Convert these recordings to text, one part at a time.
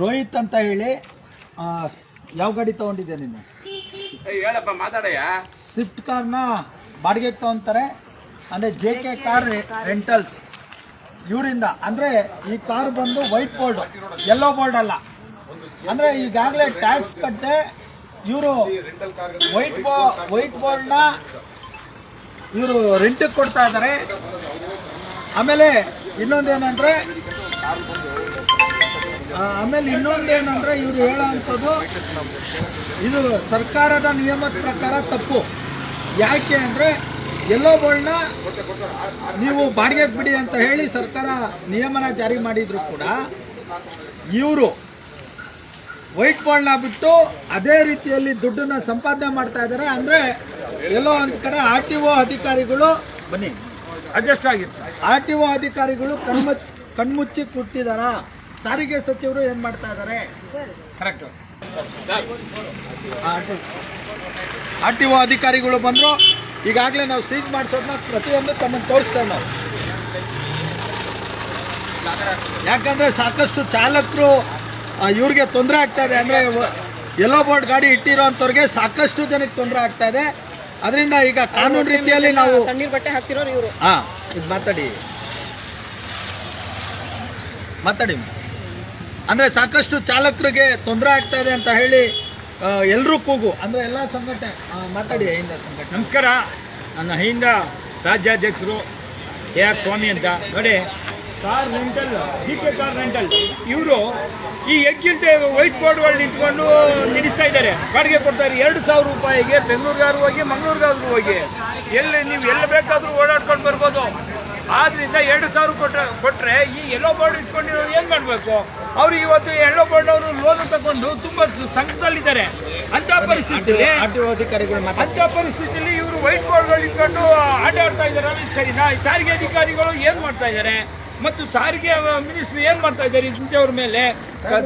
ರೋಹಿತ್ ಅಂತ ಹೇಳಿ ಯಾವ ಗಾಡಿ ತಗೊಂಡಿದ್ದೆ ನೀನು? ಹೇಳಪ್ಪ ಮಾತಾಡಯ್ಯ. ಸ್ವಿಫ್ಟ್ ಕಾರ್ನ ಬಾಡಿಗೆಗೆ ತಗೊಂತಾರೆ ಅಂದರೆ JK ಕಾರ್ ರೆಂಟಲ್ಸ್ ಇವರಿಂದ. ಅಂದರೆ ಈ ಕಾರ್ ಬಂದು ವೈಟ್ ಬೋರ್ಡ್, ಯೆಲ್ಲೋ ಬೋರ್ಡ್ ಅಲ್ಲ. ಅಂದರೆ ಈಗಾಗಲೇ ಟ್ಯಾಕ್ಸ್ ಕಟ್ಟೆ ಇವರು ವೈಟ್ ಬೋರ್ಡ್ನ ಇವರು ರೆಂಟಿಗೆ ಕೊಡ್ತಾ ಇದ್ದಾರೆ. ಆಮೇಲೆ ಇನ್ನೊಂದೇನಂದರೆ ಇವರು ಹೇಳೋ ಅಂಥದ್ದು ಇದು ಸರ್ಕಾರದ ನಿಯಮದ ಪ್ರಕಾರ ತಪ್ಪು. ಯಾಕೆ ಅಂದರೆ ಯೆಲ್ಲೋ ಬೋರ್ಡ್ನ ನೀವು ಬಾಡಿಗೆಗೆ ಬಿಡಿ ಅಂತ ಹೇಳಿ ಸರ್ಕಾರ ನಿಯಮನ ಜಾರಿ ಮಾಡಿದ್ರು ಕೂಡ ಇವರು ವೈಟ್ ಬೋರ್ಡ್ನ ಬಿಟ್ಟು ಅದೇ ರೀತಿಯಲ್ಲಿ ದುಡ್ಡನ್ನ ಸಂಪಾದನೆ ಮಾಡ್ತಾ ಇದ್ದಾರೆ. ಅಂದರೆ ಎಲ್ಲೋ ಒಂದು ಕಡೆ RTO ಅಧಿಕಾರಿಗಳು ಬನ್ನಿ ಅಡ್ಜಸ್ಟ್ ಆಗಿತ್ತು. RTO ಅಧಿಕಾರಿಗಳು ಕಣ್ಮುಚ್ಚಿ ಕೂತಿದಾರ. ಸಾರಿಗೆ ಸಚಿವರು ಏನ್ ಮಾಡ್ತಾ ಇದ್ದಾರೆ? ಕರೆಕ್ಟ್. RTO ಅಧಿಕಾರಿಗಳು ಬಂದ್ರು. ಈಗಾಗಲೇ ನಾವು ಸೀಜ್ ಮಾಡಿಸೋದನ್ನ ಪ್ರತಿಯೊಂದು ತಮ್ಮನ್ನು ತೋರಿಸ್ತೇವೆ ನಾವು. ಯಾಕಂದ್ರೆ ಸಾಕಷ್ಟು ಚಾಲಕರು ಇವ್ರಿಗೆ ತೊಂದರೆ ಆಗ್ತಾ ಇದೆ. ಅಂದ್ರೆ ಯೆಲ್ಲೋ ಬೋರ್ಡ್ ಗಾಡಿ ಇಟ್ಟಿರೋಂಥವ್ರಿಗೆ ಸಾಕಷ್ಟು ಜನಕ್ಕೆ ತೊಂದರೆ ಆಗ್ತಾ ಇದೆ. ಅದರಿಂದ ಈಗ ಕಾನೂನು ರೀತಿಯಲ್ಲಿ ನಾವು ತಣ್ಣೀರ್ ಬಟ್ಟೆ ಹಾಕ್ತಿರೋರು ಇವರು. ಇದು ಮಾತಾಡಿ ಅಂದ್ರೆ ಸಾಕಷ್ಟು ಚಾಲಕರಿಗೆ ತೊಂದರೆ ಆಗ್ತಾ ಇದೆ ಅಂತ ಹೇಳಿ ಎಲ್ಲರೂ ಕೂಗು. ಅಂದ್ರೆ ಎಲ್ಲ ಸಂಘಟನೆ ಮಾತಾಡಿ. ಅಹಿಂದ ಸಂಘಟನೆ. ನಮಸ್ಕಾರ. ನನ್ನ ಅಹಿಂದ ರಾಜ್ಯಾಧ್ಯಕ್ಷರು AR ಸ್ವಾಮಿ ಅಂತ. ನೋಡಿ, car rental, JK car rental ಇವರು ಈ ಎಕ್ಕಿಂತೆ ವೈಟ್ ಬೋರ್ಡ್ಗಳು ಇಟ್ಕೊಂಡು ನಿಲ್ಲಿಸ್ತಾ ಇದ್ದಾರೆ, ಬಾಡಿಗೆ ಕೊಡ್ತಾರೆ. 2,000 ರೂಪಾಯಿಗೆ ಬೆಂಗಳೂರಿಗಾದ್ರು ಹೋಗಿ ಮಂಗಳೂರಿಗಾದ್ರು ಹೋಗಿ ನೀವು ಎಲ್ಲ ಬೇಕಾದ್ರೂ ಓಡಾಡ್ಕೊಂಡು ಬರ್ಬೋದು. ಆದ್ರಿಂದ 2,000 ಕೊಟ್ರೆ ಈ ಯೆಲ್ಲೋ ಬೋರ್ಡ್ ಇಟ್ಕೊಂಡಿರೋ ಏನ್ ಮಾಡ್ಬೇಕು? ಅವ್ರಿಗೆ ಇವತ್ತು ಯೆಲ್ಲೋ ಬೋರ್ಡ್ ಅವರು ಲೋನ್ ತಗೊಂಡು ತುಂಬಾ ಸಂಕಟದಲ್ಲಿದ್ದಾರೆ. ಅಂತ ಪರಿಸ್ಥಿತಿಯಲ್ಲಿ ಇವರು ವೈಟ್ ಬೋರ್ಡ್ಗಳು ಇಟ್ಕೊಂಡು ಆಟ ಆಡ್ತಾ ಇದ್ದಾರೆ. ಸರಿನಾ? ಸಾರಿಗೆ ಅಧಿಕಾರಿಗಳು ಏನ್ ಮಾಡ್ತಾ ಇದ್ದಾರೆ ಮತ್ತು ಸಾರಿಗೆ ಮಿನಿಸ್ಟ್ರಿ ಏನ್ ಮಾಡ್ತಾ ಇದ್ದಾರೆ? ಇಂಥವ್ರ ಮೇಲೆ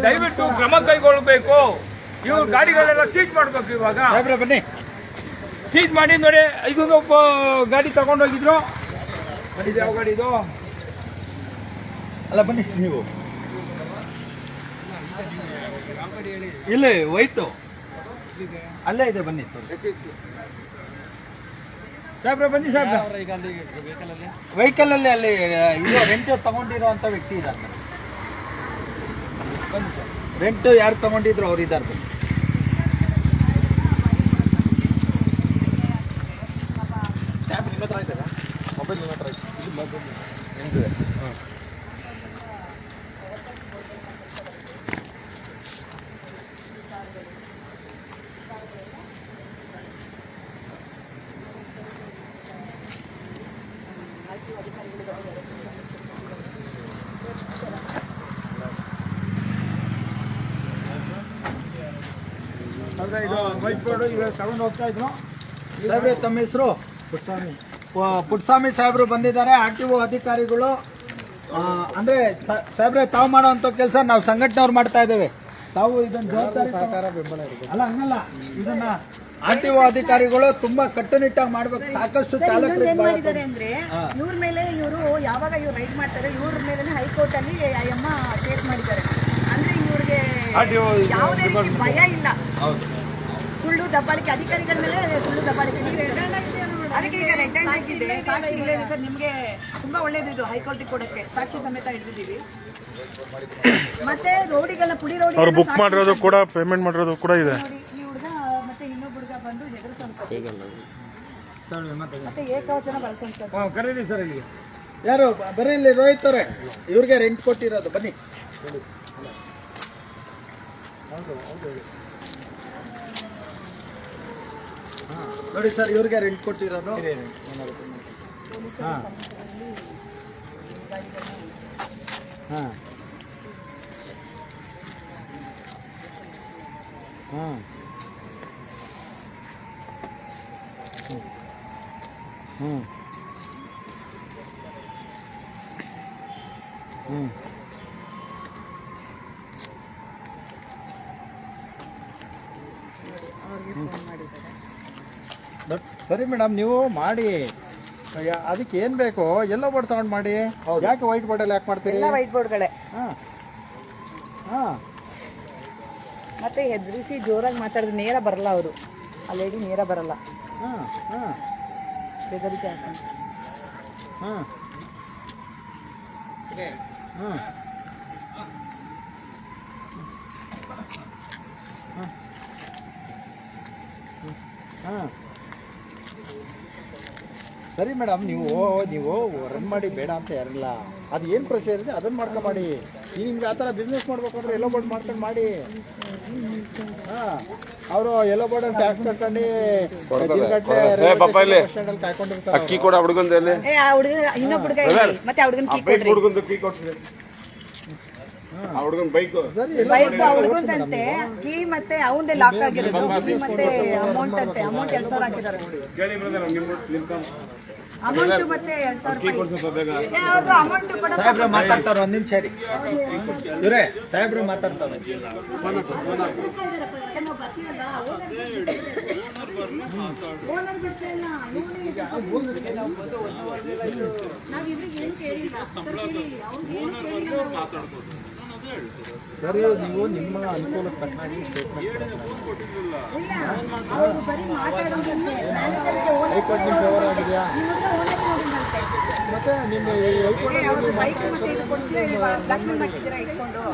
ದಯವಿಟ್ಟು ಕ್ರಮ ಕೈಗೊಳ್ಳಬೇಕು. ಇವ್ರು ಗಾಡಿಗಳೆಲ್ಲ ಸೀಜ್ ಮಾಡ್ಬೇಕು. ಇವಾಗ ಬನ್ನಿ ಸೀಜ್ ಮಾಡಿ. ನೋಡಿ, ಇದೊಂದು ಗಾಡಿ ತಗೊಂಡೋಗಿದ್ರು. ಇದು ಯಾವ ಗಾಡಿ ಇದು? ಅಲ್ಲ ಬನ್ನಿ ನೀವು ಇಲ್ಲಿ ವೈಟು ಅಲ್ಲೇ ಇದೆ. ಬನ್ನಿ ಸಾಹೇಬ್ರೆ, ಬನ್ನಿ ಸಾಹೇಬ್ರೆ. ವೆಹಿಕಲ್ ಅಲ್ಲಿ ಅಲ್ಲಿ ರೆಂಟ್ ತಗೊಂಡಿರುವಂತ ವ್ಯಕ್ತಿ ಇದ್ದಾರೆ. ಬನ್ನಿ ಸರ್. ರೆಂಟ್ ಯಾರು ತಗೊಂಡಿದ್ರು ಅವ್ರು ಇದ್ದಾರೆ. ಬನ್ನಿ. ಮೊಬೈಲ್ ನಿಮ್ಮ ಹತ್ರ ಇದೆ. ಇದು ವೈಟ್ ಬೋರ್ಡ್ ಈಗ ತಗೊಂಡು ಹೋಗ್ತಾ ಇದ್ರು. ಸಾಹೇಬ್ರೆ, ತಮ್ಮ ಹೆಸರು? ಪುಟ್ಟಸ್ವಾಮಿ ಸಾಹೇಬ್ರು ಬಂದಿದ್ದಾರೆ. RTO ಅಧಿಕಾರಿಗಳು. ಅಂದ್ರೆ ಸಾಹೇಬ್ರೆ, ತಾವು ಮಾಡುವಂತ ಕೆಲಸ ನಾವು ಸಂಘಟನೆಯವ್ರು ಮಾಡ್ತಾ ಇದ್ದೇವೆ. ತಾವು ಇದನ್ನ ಜವಾಬ್ದಾರಿ ಸಹಕಾರ ಬೆಂಬಲ ಅಲ್ಲ ಹಂಗಲ್ಲ. ಇದನ್ನ RTO ಅಧಿಕಾರಿಗಳು ತುಂಬಾ ಕಟ್ಟುನಿಟ್ಟಾಗಿ ಮಾಡ್ಬೇಕು. ಸಾಕಷ್ಟು ಚಾಲಕರು ಮಾಡಿದ್ದಾರೆ ಅಂದ್ರೆ ಇವ್ರ ಮೇಲೆ ಇವರು ಯಾವಾಗ ಇವ್ರು ರೈಡ್ ಮಾಡ್ತಾರೆ ಇವ್ರ ಮೇಲೆ ಹೈಕೋರ್ಟ್ ಅಲ್ಲಿ ಅಮ್ಮ ಕೇಸ್ ಮಾಡಿದ್ದಾರೆ. ಅಂದ್ರೆ ಇವ್ರಿಗೆ ಯಾವುದೇ ರೀತಿ ಭಯ ಇಲ್ಲ. ಸುಳ್ಳು ದಬ್ಬಾಳಿಕೆ ಅಧಿಕಾರಿಗಳ ಮೇಲೆ ಸುಳ್ಳು ದಬ್ಬಾಳಿಕೆ. ಅದಕ್ಕೆ ಈಗ ರೆಡ್ ಹ್ಯಾಂಡ್ ಹಾಕಿದೆ. ಸಾಕ್ಷಿ ಇಲ್ಲ ಸರ್. ನಿಮ್ಗೆ ತುಂಬಾ ಒಳ್ಳೇದಿದು ಹೈಕೋರ್ಟಿಗೆ ಕೊಡಕ್ಕೆ ಸಾಕ್ಷಿ ಸಮೇತ ಹಿಡಿದಿದ್ದೀವಿ. ಮತ್ತೆ ರೋಡಿಗಳನ್ನ ಪುಡಿ ರೋಡಿ ಅವ್ರು ಬುಕ್ ಮಾಡಿರೋದು ಕೂಡ ಪೇಮೆಂಟ್ ಮಾಡಿರೋದು ಕೂಡ ಇದೆ. ಈ ಹುಡುಗ ಮತ್ತೆ ಇನ್ನೊಬ್ಬ ಹುಡುಗ ಬಂದು ಮತ್ತೆ ಏಕವಚನ ಬಳಸುವಂತ. ಕರೀರಿ ಸರ್. ಇಲ್ಲಿ ಯಾರು? ಬರೀ ಇಲ್ಲಿ ರೋಹಿತ್ ಅವರೇ, ಇವ್ರಿಗೆ ರೆಂಟ್ ಕೊಟ್ಟಿರೋದು. ಬನ್ನಿ. ನೋಡಿ ಸರ್, ಇವ್ರಿಗೆ ರೆಂಟ್ ಕೊಟ್ಟಿರೋದು. ಸರಿ ಮೇಡಮ್, ನೀವು ಮಾಡಿ. ಅದಕ್ಕೆ ಏನ್ ಬೇಕು ಎಲ್ಲ ಬೋರ್ಡ್ ತಗೊಂಡ್ ಮಾಡಿ. ಯಾಕೆ ವೈಟ್ ಬೋರ್ಡ್ ಅಲ್ಲಿ ಯಾಕೆ ಮಾಡ್ತೀರಿ? ವೈಟ್ ಬೋರ್ಡ್ಗಳೇ. ಮತ್ತೆ ಹೆದರಿಸಿ ಜೋರಾಗಿ ಮಾತಾಡಿದ್ರೆ ನೇರ ಬರಲ್ಲ ಅವರು, ಆ ಲೇಡಿ ನೇರ ಬರಲ್ಲ, ಹಾಂ ಹಾಂ ಬೆದರಿಕೆ ಹಾಕೊಂಡು. ಹಾಂ ಹಾಂ ಹಾಂ ಸರಿ ಮೇಡಮ್, ನೀವು ರನ್ ಮಾಡಿ ಬೇಡ ಅಂತ ಯಾರಿಲ್ಲ, ಅದು ಏನು ಪ್ರೊಸೀಜರ್ ಇದೆ ಅದನ್ನು ಮಾಡ್ಕೊಂಡು ನೀವು ನಿಮ್ಗೆ ಆ ಥರ ಬಿಸ್ನೆಸ್ ಮಾಡ್ಬೇಕಂದ್ರೆ ಎಲ್ಲೋ ಬೋರ್ಡ್ ಮಾಡ್ಕೊಂಡು ಮಾಡಿ. ಹಾಂ, ಅವರು ಎಲ್ಲೋ ಬೋರ್ಡಲ್ಲಿ ಟ್ಯಾಕ್ಸ್ ಕಟ್ಕೊಂಡು ಕಾಯ್ಕೊಂಡಿರ್ತಾರೆ. ಅಕ್ಕಿ ಕೂಡ ಹುಡುಗಂದಲ್ಲಿ ಏ ಆ ಹುಡುಗ ಇನ್ನೊಬ್ಬ ಹುಡುಗ ಇರ್ಲಿ, ಮತ್ತೆ ಆ ಹುಡುಗನ ಕೀ ಕೊಡ್ರಿ. ಹುಡುಗಂದು ಕೀ ಕೊಡ್ತೀವಿ, ಆ ಹುಡುಗನ್ ಬೈಕ್ ಸರಿ ಎಲ್ಲ ಬೈಕ್ ಆ ಹುಡುಗಂದಂತೆ ಕೀ ಮತ್ತೆ ಅವಂದೇ ಲಾಕ್ ಆಗಿರೋದು, ಕೀ ಮತ್ತೆ ಅಮೌಂಟ್ ಅಂತೆ, ಅಮೌಂಟ್ 2,000 ಹಾಕಿದ್ದಾರೆ. ಕೇಳಿ ಬ್ರದರ್, ನಿಮ್ಕೊಂಡು ಅಮೌಂಟ್ ಮತ್ತೆ 2,000 ರೂಪಾಯಿ. ಸ್ವಲ್ಪ ಬೇಗ ಏ, ಅವ್ರ್ದು ಅಮೌಂಟ್ ಕೊಡಪ್ಪ. ಸಾಹೇಬ್ರು ಮಾತಾಡ್ತಾರೆ, ಒಂದು ನಿಮಿಷ ರೀ ಇವರೇ, ಸಾಹೇಬ್ರು ಮಾತಾಡ್ತಾರೆ. ಓನರ್ ಬಿಡ್ತಾ ಇಲ್ಲ, ನಾವ್ ಇವ್ರಿಗೆ ಏನು ಕೇಳಿಲ್ಲ, ಅವ್ರಿಗೆ ಏನು ಕೇಳಿಲ್ಲ. ಸರಿ, ನೀವು ನಿಮ್ಮ ಅನುಕೂಲಕ್ಕೆ ತಕ್ಕನಾಗಿ ಸ್ಟೇಟ್ಮೆಂಟ್ ಇಲ್ಲ, ಅವ್ರು ಬರೀ ಮಾತಾಡೋದಂತೆ. ಹೈಕೋರ್ಟ್ ನಿಮ್ಮ ಫೇವರ್ ಆಗಿದೆಯಾ? ಮತ್ತೆ ನಿಮಗೆ ಅವ್ರು ಬೈಕ್ ಮತ್ತೆ ಇದು ಕೊಡ್ತೀರಾ, ಬ್ಲಾಕ್ಮೇಲ್ ಮಾಡ್ತಿದ್ದೀರಾ ಇಟ್ಕೊಂಡು,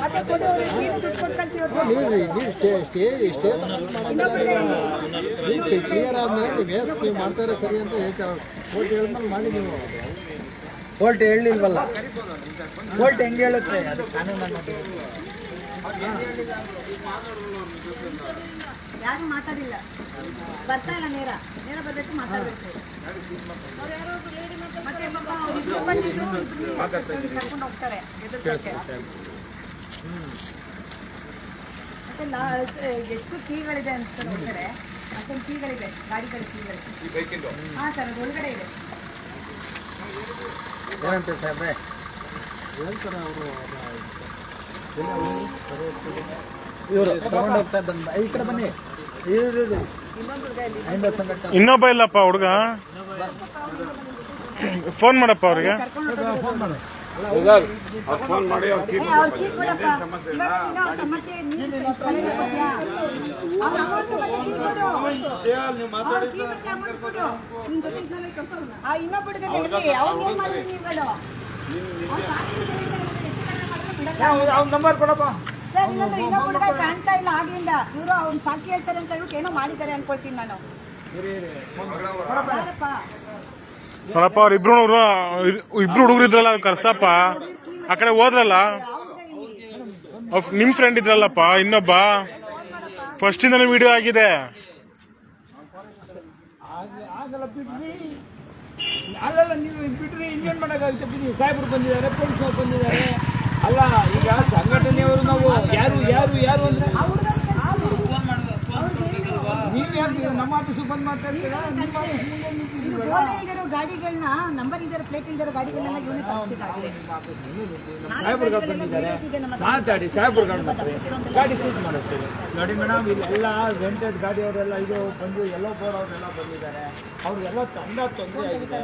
ಮತ್ತೆ ಕೊಡು, ಅವ್ರಿಗೆ ಏನು ದುಡ್ಡು ಕೊಟ್ಟು ಕಳ್ಸಿ ಅವ್ರು. ನೀವು ಕ್ಲಿಯರ್ ಆದ್ಮೇಲೆ ನೀವು ಮಾಡ್ತಾರೆ ಸರಿ ಅಂತ ಹೇಳ್ತಾರೆ. ಕೋರ್ಟ್ ಹೇಳಿದ್ಮೇಲೆ ಮಾಡಿ ನೀವು. ಕೋರ್ಟ್ ಹೇಳಲಿಲ್ವಲ್ಲ, ಕೋರ್ಟ್ ಹೆಂಗೆ ಹೇಳುತ್ತೆ, ಅದು ಕಾನೂನು ಅನ್ನೋದು. ಯಾರು ಮಾತಾಡಿಲ್ಲ, ಬರ್ತಾ ಇಲ್ಲ, ನೇರ ನೇರ ಬರ್ಬೇಕು, ಮಾತಾಡಬೇಕು. ಮತ್ತೆ ಪಾಪ ಅವ್ರಿಬ್ರು ಬಂದಿದ್ದು ಕರ್ಕೊಂಡು ಹೋಗ್ತಾರೆ ಎದುರ್ಸೋಕೆ. ಮತ್ತೆ ಎಷ್ಟು ಕೀಗಳಿದೆ ಅಂತ ನೋಡ್ತಾರೆ, ಅಷ್ಟೊಂದು ಕೀಗಳಿದೆ, ಗಾಡಿಗಳ ಕೀಗಳು. ಹಾಂ ಸರ್, ಅದು ಒಳಗಡೆ ಇದೆ. ಏನಂತೆ ಸಾಹೇಬ್ರೆ ಹೇಳ್ತಾರೆ ಅವರು. ಇವರು ತಗೊಂಡು ಹೋಗ್ತಾ ಬಂದ ಈ ಕಡೆ ಬನ್ನಿ. ಇದು ಇನ್ನೊಂದು ಹುಡುಗ ಇಲ್ಲಿ ಐಂದ ಸಂಘಟನೆ ಇನ್ನೊಬ್ಬ ಇಲ್ಲಪ್ಪ ಹುಡುಗ, ಫೋನ್ ಮಾಡಪ್ಪ ಅವ್ರಿಗೆ. ಫೋನ್ ಮಾಡಿ. ಫೋನ್ ಮಾಡಿ ಅವ್ರು ಕೀ ಅವ್ರು ಕೀ ಕೊಡಪ್ಪ. ಇವಾಗ ಏನೋ ಸಮಸ್ಯೆ ನೀನು ತಲೆಗೆ ಕೊಡ್ತೀಯಾ? ಅವ್ರ ಅಮೌಂಟ್ ಮತ್ತೆ ಕೀ ಕೊಡು. ಅವ್ರ ಕೀ ಮತ್ತೆ ಅಮೌಂಟ್ ಕೊಡು. ನಿನ್ ಜೊತೆ ಇದ್ನಲ್ಲ ಈ ಕೆಲಸ. ಆ ಇನ್ನೊಬ್ಬ ಹುಡುಗ ಎಲ್ಲಿ? ಅವ್ನಿಗೆ ಏನ್ ಮಾಡಿದ್ರಿ ನೀವುಗಳು? ಅವ್ನು ಸಾಕಿದ ಹೆಚ್ಚು ಕಡಿಮೆ ಮಾಡಿದ್ರೆ ಬಿಡಲ್ಲ. ಅವ್ನ ನಂಬರ್ ಕೊಡಪ್ಪ. ಸರ್, ಇನ್ನೊಬ್ಬ ಹುಡುಗ ಕಾಣ್ತಾ ಇಲ್ಲ ಆಗ್ಲಿಂದ. ಇವರು ಅವ್ನು ಸಾಕ್ಷಿ ಹೇಳ್ತಾರೆ ಅಂತ ಹೇಳ್ಬಿಟ್ಟು ಏನೋ ಮಾಡಿದ್ದಾರೆ ಅನ್ಕೊಳ್ತೀನಿ ನಾನು. ಯಾರಪ್ಪ? ನೋಡಪ್ಪ, ಅವ್ರು ಇಬ್ರು ಹುಡುಗರು ಇದ್ರಲ್ಲ, ಅವ್ರು ಕರ್ಸಪ್ಪ. ಆ ಕಡೆ ಹೋದ್ರಲ್ಲ, ನಿಮ್ ಫ್ರೆಂಡ್ ಇದ್ರಲ್ಲಪ್ಪ ಇನ್ನೊಬ್ಬ, ಫಸ್ಟ್ ಇಂದನೇ ವಿಡಿಯೋ ಆಗಿದೆ. ಆಗಲ್ಲ ಬಿಡ್ರಿ, ಅಲ್ಲಲ್ಲ ನೀವು ಬಿಡ್ರಿ, ಇನ್ನೇನ್ ಮಾಡೋಕ್ಕಾಗುತ್ತೆ ಬಿಡಿ. ಸಾಹೇಬ್ರು ಬಂದಿದ್ದಾರೆ, ಪೊಲೀಸ್ನವ್ರು ಬಂದಿದ್ದಾರೆ. ಅಲ್ಲ, ಈಗ ಸಂಘಟನೆಯವರು ನಾವು ಯಾರು ಯಾರು ಯಾರು ಅಂದ್ರೆ ನೀವು ಯಾಕೆ ನಮ್ಮ ಆಫೀಸು ಬಂದ್ ಮಾಡ್ತಾ ಇರ್ತೀರಾ? ನಿಮ್ಮ ಆಫೀಸ್ ಮುಂದೆ ನಿಂತಿದ್ದೀರಲ್ಲ. ಗೋಡೆ ಇಲ್ದಿರೋ ಗಾಡಿಗಳನ್ನ, ನಂಬರ್ ಇಲ್ದಿರೋ ಪ್ಲೇಟ್ ಇಲ್ದಿರೋ ಗಾಡಿಗಳನ್ನ ಯೂನಿಟ್ ಹಾಕ್ಸಿದ್ದಾರೆ. ಸಾಹೇಬ್ರುಗಳು ಬಂದಿದ್ದಾರೆ, ಮಾತಾಡಿ ಸಾಹೇಬ್ರುಗಳು ಬರ್ತಾರೆ, ಗಾಡಿ ಸೀಸ್ ಮಾಡುತ್ತೇವೆ. ನೋಡಿ ಮೇಡಮ್, ಇಲ್ಲೆಲ್ಲ ರೆಂಟೆಡ್ ಗಾಡಿಯವರೆಲ್ಲ ಇದು ಬಂದು ಎಲ್ಲೋ ಬೋರ್ಡ್ ಅವರೆಲ್ಲ ಬಂದಿದ್ದಾರೆ. ಅವ್ರಿಗೆಲ್ಲ ತೊಂದರೆ ಆಗಿದೆ.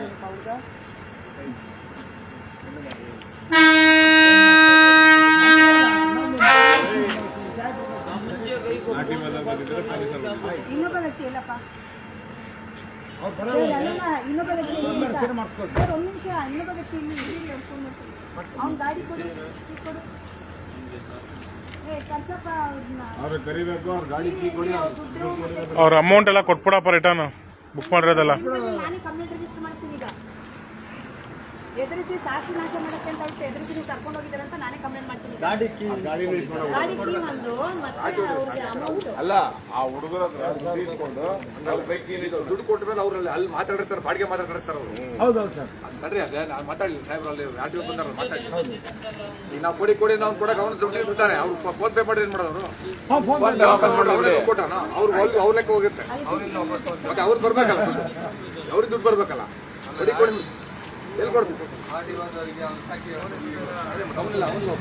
ಇನ್ನೊಬ್ಬ ವ್ಯಕ್ತಿ ಎಲ್ಲಪ್ಪ? ಅವ್ರು ಇನ್ನೊಬ್ಬ ವ್ಯಕ್ತಿ ಮಾಡಿಸ್ಕೊಳ್ತಾರೆ. ಸರ್, ಒಂದು ನಿಮಿಷ, ಇನ್ನೊಬ್ಬ ವ್ಯಕ್ತಿ ಇಲ್ಲಿ ಅವ್ನ ಗಾಡಿ ಕೊಡು, ಕೊಡು. ಏ ಕರ್ಸಪ್ಪ ಅವ್ರನ್ನ. ಅವ್ರು ಕರಿಬೇಕು, ಅವ್ರ ಗಾಡಿ ಕೀ ಕೊಡಿ. ಅವ್ರ ಅಮೌಂಟ್ ಎಲ್ಲ ಕೊಟ್ಬಿಡಪ್ಪ, ರಿಟರ್ನ್ ಬುಕ್ ಮಾಡಿರೋದಲ್ಲ. ನಾನೇ ಕಂಪ್ಲೇಂಟ್ ರಿಜಿಸ್ಟರ್ ಮಾಡ್ತೀನಿ ಈಗ. ಎದುರಿಸಿ ಸಾಕ್ಷಿ ನಾಶ ಮಾಡಕ್ಕೆ ಅಂತ ಹೇಳ್ಬಿಟ್ಟು ಎದುರಿಸಿ ನೀವು ಕರ್ಕೊಂಡು ಹೋಗಿದ್ದಾರೆ ಅಂತ ನಾನೇ ಕಂಪ್ಲೇಂಟ್ ಮಾಡ್ತೀನಿ. ಗಾಡಿ ಕೀ ಗಾಡಿ ಕೀ ಒಂದು ಮತ್ತೆ ಅವ್ರಿಗೆ ಅಮೌಂಟ್. ಅಲ್ಲ, ಆ ಹುಡುಗರ ತೀರಿಸ್ಕೊಂಡು ಬೈಕ್ ದುಡ್ಡು ಕೊಟ್ಟ ಮೇಲೆ ಅವ್ರಲ್ಲಿ ಅಲ್ಲಿ ಮಾತಾಡಿರ್ತಾರೆ, ಬಾಡಿಗೆ ಮಾತಾಡಿರ್ತಾರೆ ಅವರು. ಹೌದೌದು ಸರ್. ತಡ್ರಿ, ಅದೇ ನಾನು ಮಾತಾಡಲಿಲ್ಲ ಸಾಹೇಬ್ರಲ್ಲಿ, ಆರ್ಟಿಒ ಬಂದಾರ ಮಾತಾಡಿ. ಈಗ ನಾವು ಕೊಡಿ ನಾವು ಕೊಡಕ್ಕೆ ಅವನು ದುಡ್ಡು ಬಿಡ್ತಾನೆ. ಅವ್ರು ಫೋನ್ ಪೇ ಮಾಡಿ ಏನು ಮಾಡೋದು? ಅವ್ರಿಗೆ ಕೊಟ್ಟಾನ, ಅವ್ರ ಲೆಕ್ಕ ಹೋಗುತ್ತೆ. ಮತ್ತೆ ಅವ್ರು ಬರ್ಬೇಕಲ್ಲ ದುಡ್ಡು, ಅವ್ರಿಗೆ ದುಡ್ಡು ಬರ್ಬೇಕಲ್ಲ. ಕೊಡಿ ಎಲ್ಲಿ ಕೊಡ್ಬೇಕು? ಅವನಿಲ್ಲ ಅವನಿಲ್ಲ